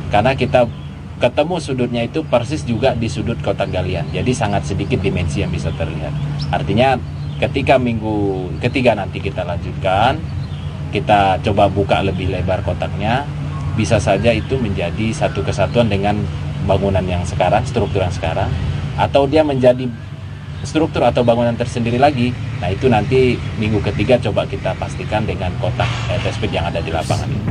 karena kita ketemu sudutnya itu persis juga di sudut kotak galian, jadi sangat sedikit dimensi yang bisa terlihat. Artinya ketika minggu ketiga nanti kita lanjutkan, kita coba buka lebih lebar kotaknya, bisa saja itu menjadi satu kesatuan dengan bangunan yang sekarang, struktur yang sekarang, atau dia menjadi struktur atau bangunan tersendiri lagi. Nah itu nanti minggu ketiga coba kita pastikan dengan kotak test pit yang ada di lapangan ini.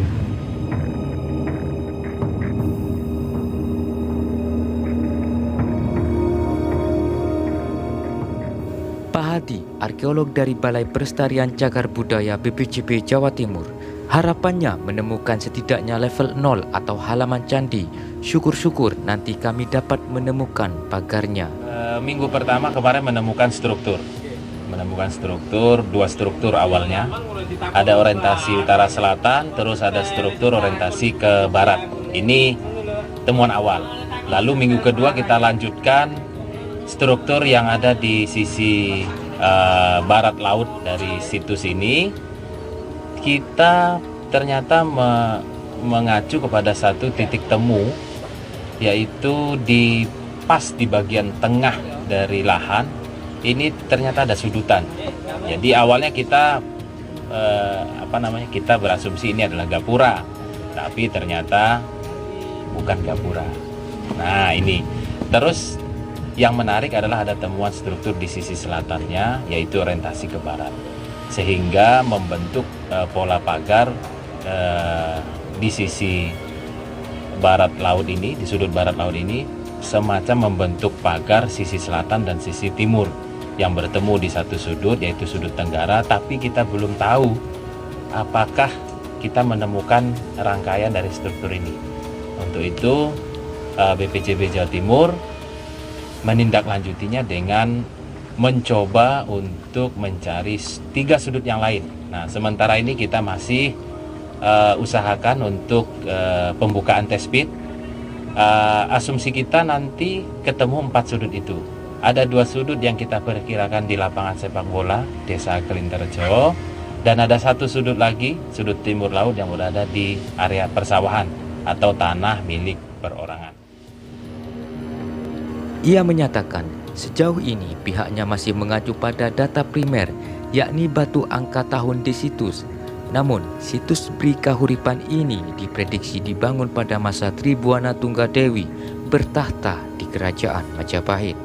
Pak Hadi, arkeolog dari Balai Pelestarian Cagar Budaya BPCB Jawa Timur, harapannya menemukan setidaknya level 0 atau halaman candi. Syukur-syukur nanti kami dapat menemukan pagarnya. Minggu pertama kemarin menemukan struktur, dua struktur awalnya. Ada orientasi utara selatan, terus ada struktur orientasi ke barat. Ini temuan awal. Lalu minggu kedua kita lanjutkan struktur yang ada di sisi barat laut dari situs ini. Kita ternyata mengacu kepada satu titik temu, yaitu pas di bagian tengah dari lahan ini ternyata ada sudutan. Jadi awalnya kita kita berasumsi ini adalah gapura, tapi ternyata bukan gapura. Nah ini terus yang menarik adalah ada temuan struktur di sisi selatannya, yaitu orientasi ke barat, sehingga membentuk pola pagar di sisi barat laut ini, di sudut barat laut ini, semacam membentuk pagar sisi selatan dan sisi timur yang bertemu di satu sudut, yaitu sudut tenggara. Tapi kita belum tahu apakah kita menemukan rangkaian dari struktur ini. Untuk itu BPCB Jawa Timur menindaklanjutinya dengan mencoba untuk mencari 3 sudut yang lain. Nah, sementara ini kita masih usahakan untuk pembukaan test pit. Asumsi kita nanti ketemu 4 sudut itu. Ada 2 sudut yang kita perkirakan di lapangan sepak bola Desa Kelinterjo, dan ada 1 sudut lagi, sudut timur laut yang berada di area persawahan atau tanah milik perorangan. Ia menyatakan sejauh ini pihaknya masih mengacu pada data primer, yakni batu angka tahun di situs. Namun, situs Bri Kahuripan ini diprediksi dibangun pada masa Tribuana Tunggadewi bertahta di Kerajaan Majapahit.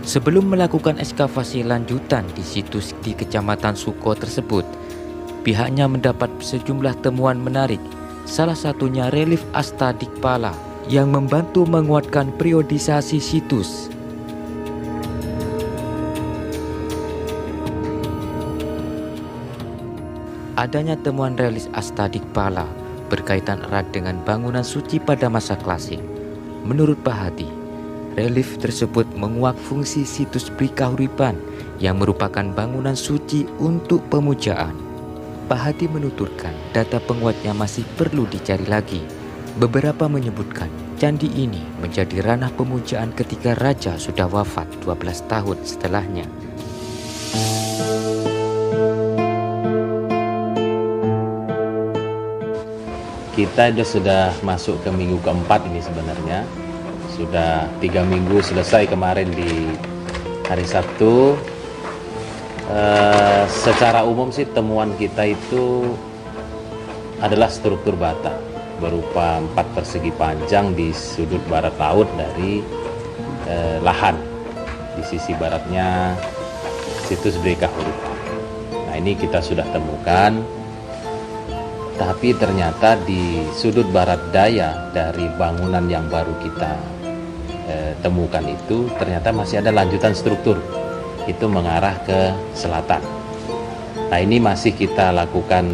Sebelum melakukan ekskavasi lanjutan di situs di Kecamatan Suko tersebut, pihaknya mendapat sejumlah temuan menarik, salah satunya relief Astadikpala yang membantu menguatkan periodisasi situs. Adanya temuan relief Astadikpala berkaitan erat dengan bangunan suci pada masa klasik. Menurut Pak Hadi, relief tersebut menguak fungsi situs Bri Kahuripan yang merupakan bangunan suci untuk pemujaan. Pak Hadi menuturkan data penguatnya masih perlu dicari lagi. Beberapa menyebutkan candi ini menjadi ranah pemujaan ketika raja sudah wafat 12 tahun setelahnya. Kita sudah masuk ke minggu keempat ini sebenarnya. Sudah 3 minggu selesai kemarin di hari Sabtu. Secara umum sih temuan kita itu adalah struktur bata berupa 4 persegi panjang di sudut barat laut dari lahan. Di sisi baratnya situs Bri Kahuripan. Nah ini kita sudah temukan, tapi ternyata di sudut barat daya dari bangunan yang baru kita temukan itu ternyata masih ada lanjutan struktur, itu mengarah ke selatan. Nah ini masih kita lakukan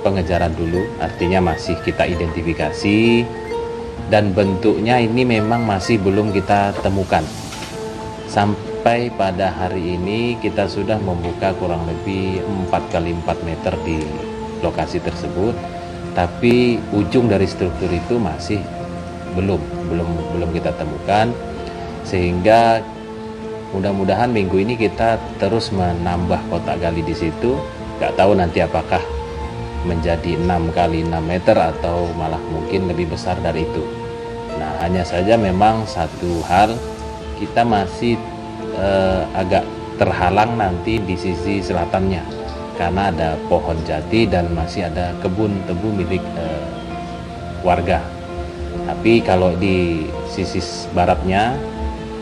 pengejaran dulu, artinya masih kita identifikasi, dan bentuknya ini memang masih belum kita temukan. Sampai pada hari ini kita sudah membuka kurang lebih 4x4 meter di lokasi tersebut, tapi ujung dari struktur itu masih belum kita temukan. Sehingga mudah-mudahan minggu ini kita terus menambah kotak gali di situ. Nggak tahu nanti apakah menjadi 6 kali 6 meter atau malah mungkin lebih besar dari itu. Nah, hanya saja memang satu hal, kita masih agak terhalang nanti di sisi selatannya karena ada pohon jati dan masih ada kebun tebu milik warga. Tapi kalau di sisi baratnya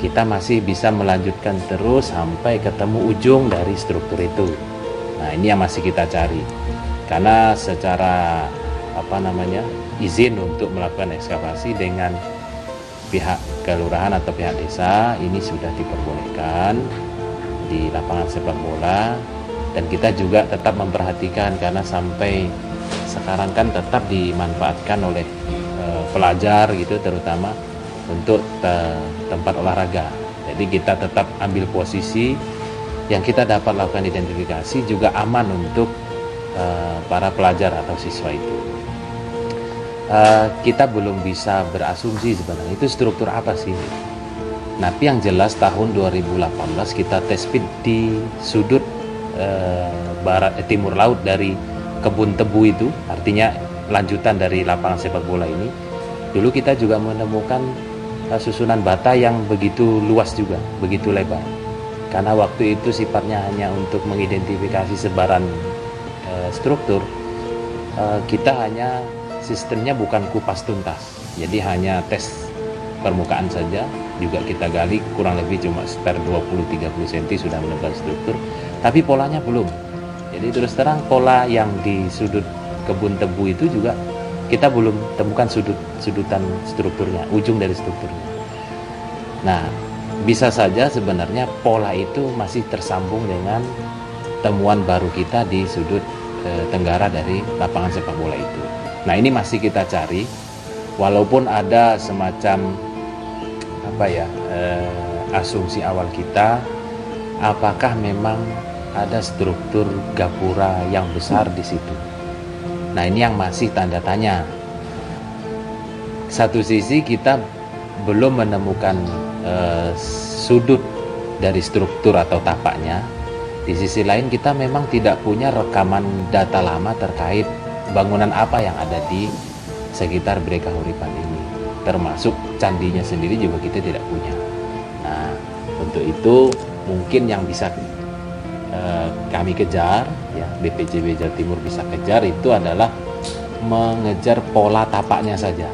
kita masih bisa melanjutkan terus sampai ketemu ujung dari struktur itu. Nah, ini yang masih kita cari. Karena secara izin untuk melakukan ekskavasi dengan pihak kelurahan atau pihak desa ini sudah diperbolehkan di lapangan sepak bola, dan kita juga tetap memperhatikan karena sampai sekarang kan tetap dimanfaatkan oleh pelajar gitu, terutama untuk tempat olahraga. Jadi kita tetap ambil posisi yang kita dapat lakukan identifikasi juga aman untuk para pelajar atau siswa itu. Kita belum bisa berasumsi sebenarnya itu struktur apa sih. Tapi yang jelas tahun 2018 kita tes pit di sudut timur laut dari kebun tebu itu, artinya lanjutan dari lapangan sepak bola ini. Dulu kita juga menemukan susunan bata yang begitu luas juga, begitu lebar. Karena waktu itu sifatnya hanya untuk mengidentifikasi sebaran struktur, kita hanya sistemnya bukan kupas tuntas, jadi hanya tes permukaan saja. Juga kita gali kurang lebih cuma sekitar 20-30 cm sudah menebal struktur, tapi polanya belum. Jadi terus terang pola yang di sudut kebun tebu itu juga kita belum temukan sudutan strukturnya, ujung dari strukturnya. Nah, bisa saja sebenarnya pola itu masih tersambung dengan temuan baru kita di sudut tenggara dari lapangan sepak bola itu. Nah, ini masih kita cari, walaupun ada semacam asumsi awal kita, apakah memang ada struktur gapura yang besar di situ. Nah, ini yang masih tanda tanya. Satu sisi kita belum menemukan sudut dari struktur atau tapaknya. Di sisi lain kita memang tidak punya rekaman data lama terkait bangunan apa yang ada di sekitar Breka Huripan ini. Termasuk candinya sendiri juga kita tidak punya. Nah, untuk itu mungkin yang bisa kami kejar, ya BPJB Jawa Timur bisa kejar, itu adalah mengejar pola tapaknya saja.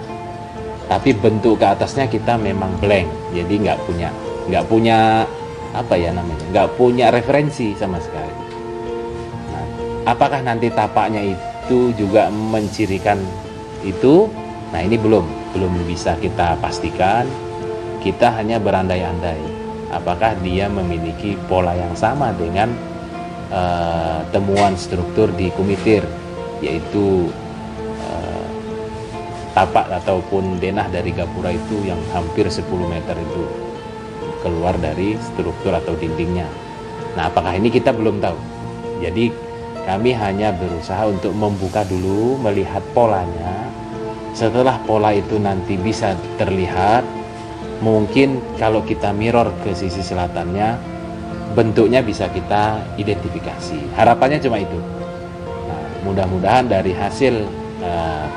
Tapi bentuk ke atasnya kita memang blank, jadi nggak punya referensi sama sekali. Nah, apakah nanti tapaknya itu juga mencirikan itu? Nah, ini belum bisa kita pastikan. Kita hanya berandai-andai apakah dia memiliki pola yang sama dengan temuan struktur di Kumitir, yaitu tapak ataupun denah dari gapura itu yang hampir 10 meter itu keluar dari struktur atau dindingnya. Nah, apakah ini kita belum tahu. Jadi kami hanya berusaha untuk membuka dulu, melihat polanya. Setelah pola itu nanti bisa terlihat, mungkin kalau kita mirror ke sisi selatannya, bentuknya bisa kita identifikasi. Harapannya cuma itu. Nah, mudah-mudahan dari hasil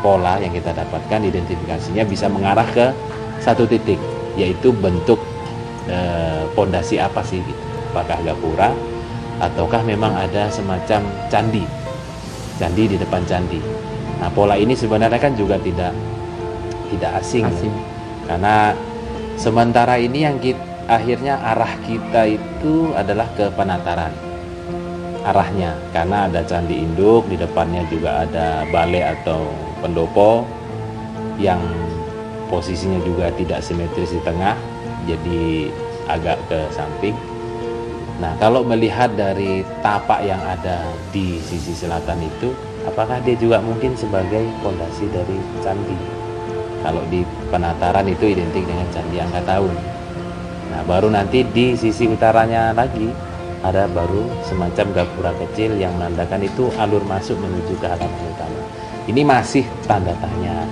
pola yang kita dapatkan, identifikasinya bisa mengarah ke satu titik, yaitu bentuk pondasi apa sih gitu. Apakah gapura ataukah memang ada semacam candi di depan candi. Nah, pola ini sebenarnya kan juga tidak asing. Ya? Karena sementara ini yang akhirnya arah kita itu adalah ke Penataran arahnya, karena ada candi induk, di depannya juga ada balai atau pendopo yang posisinya juga tidak simetris di tengah, jadi agak ke samping. Nah, kalau melihat dari tapak yang ada di sisi selatan itu, apakah dia juga mungkin sebagai fondasi dari candi? Kalau di Penataran itu identik dengan Candi Angkataun. Nah, baru nanti di sisi utaranya lagi ada baru semacam gapura kecil yang menandakan itu alur masuk menuju ke halaman utama. Ini masih tanda tanya,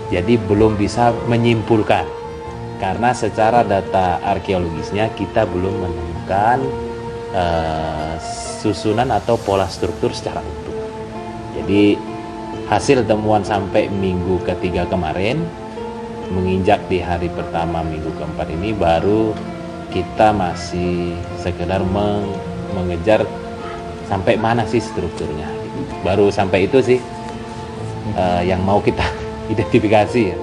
jadi belum bisa menyimpulkan karena secara data arkeologisnya kita belum menemukan susunan atau pola struktur secara utuh. Jadi hasil temuan sampai minggu ketiga kemarin, menginjak di hari pertama minggu keempat ini, baru kita masih sekedar mengejar sampai mana sih strukturnya. Baru sampai itu sih yang mau kita identifikasi ya.